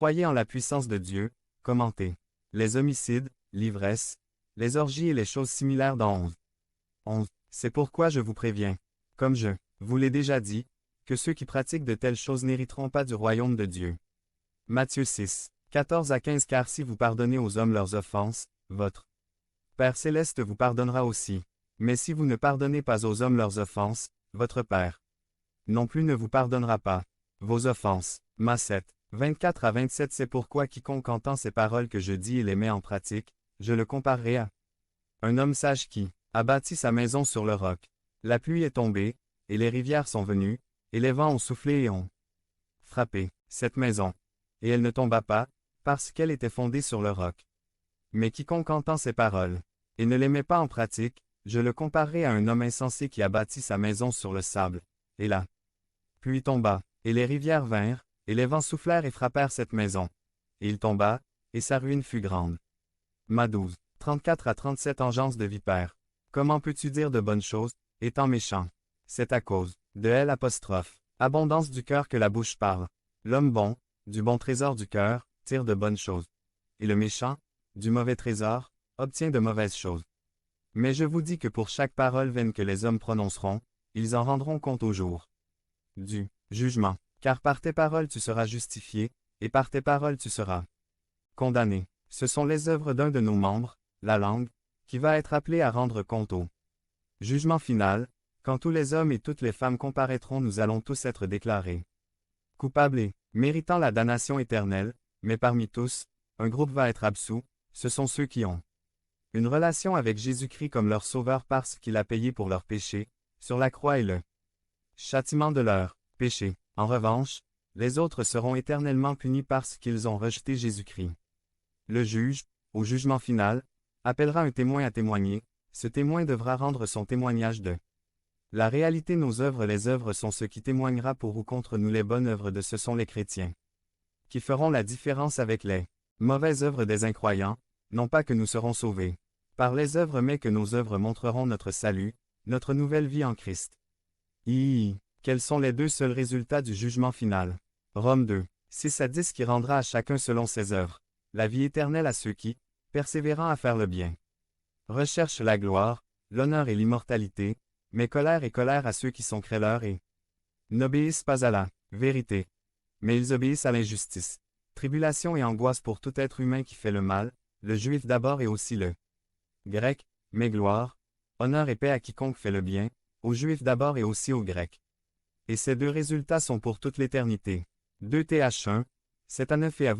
Croyez en la puissance de Dieu, commentez. Les homicides, l'ivresse, les orgies et les choses similaires dans 11. 11. C'est pourquoi je vous préviens, comme je vous l'ai déjà dit, que ceux qui pratiquent de telles choses n'hériteront pas du royaume de Dieu. Matthieu 6, 14 à 15. Car si vous pardonnez aux hommes leurs offenses, votre Père céleste vous pardonnera aussi. Mais si vous ne pardonnez pas aux hommes leurs offenses, votre Père non plus ne vous pardonnera pas vos offenses. Matthieu 7, 24 à 27. C'est pourquoi quiconque entend ces paroles que je dis et les met en pratique, je le comparerai à un homme sage qui a bâti sa maison sur le roc. La pluie est tombée, et les rivières sont venues, et les vents ont soufflé et ont frappé cette maison. Et elle ne tomba pas, parce qu'elle était fondée sur le roc. Mais quiconque entend ces paroles, et ne les met pas en pratique, je le comparerai à un homme insensé qui a bâti sa maison sur le sable. Et la pluie tomba, et les rivières vinrent, et les vents soufflèrent et frappèrent cette maison. Et il tomba, et sa ruine fut grande. Matthieu 12, 34 à 37. Engeance de vipère. Comment peux-tu dire de bonnes choses, étant méchant? C'est à cause de elle abondance du cœur que la bouche parle. L'homme bon, du bon trésor du cœur, tire de bonnes choses. Et le méchant, du mauvais trésor, obtient de mauvaises choses. Mais je vous dis que pour chaque parole vaine que les hommes prononceront, ils en rendront compte au jour du jugement. Car par tes paroles tu seras justifié, et par tes paroles tu seras condamné. Ce sont les œuvres d'un de nos membres, la langue, qui va être appelée à rendre compte au jugement final. Quand tous les hommes et toutes les femmes comparaîtront, nous allons tous être déclarés coupables et méritant la damnation éternelle, mais parmi tous, un groupe va être absous, ce sont ceux qui ont une relation avec Jésus-Christ comme leur sauveur parce qu'il a payé pour leurs péchés, sur la croix et le châtiment de leurs péchés. En revanche, les autres seront éternellement punis parce qu'ils ont rejeté Jésus-Christ. Le juge, au jugement final, appellera un témoin à témoigner, ce témoin devra rendre son témoignage de la réalité. Nos œuvres, les œuvres sont ce qui témoignera pour ou contre nous. Les bonnes œuvres de ce sont les chrétiens, qui feront la différence avec les mauvaises œuvres des incroyants, non pas que nous serons sauvés par les œuvres mais que nos œuvres montreront notre salut, notre nouvelle vie en Christ. Quels sont les deux seuls résultats du jugement final? Romains 2, 6 à 10 qui rendra à chacun selon ses œuvres, la vie éternelle à ceux qui, persévérant à faire le bien, recherchent la gloire, l'honneur et l'immortalité, mais colère à ceux qui sont crêleurs et n'obéissent pas à la vérité, mais ils obéissent à l'injustice. Tribulation et angoisse pour tout être humain qui fait le mal, le juif d'abord et aussi le grec, mais gloire, honneur et paix à quiconque fait le bien, aux juifs d'abord et aussi aux grecs. Et ces deux résultats sont pour toute l'éternité. 2 Th 1, 7 à 9 et à vous.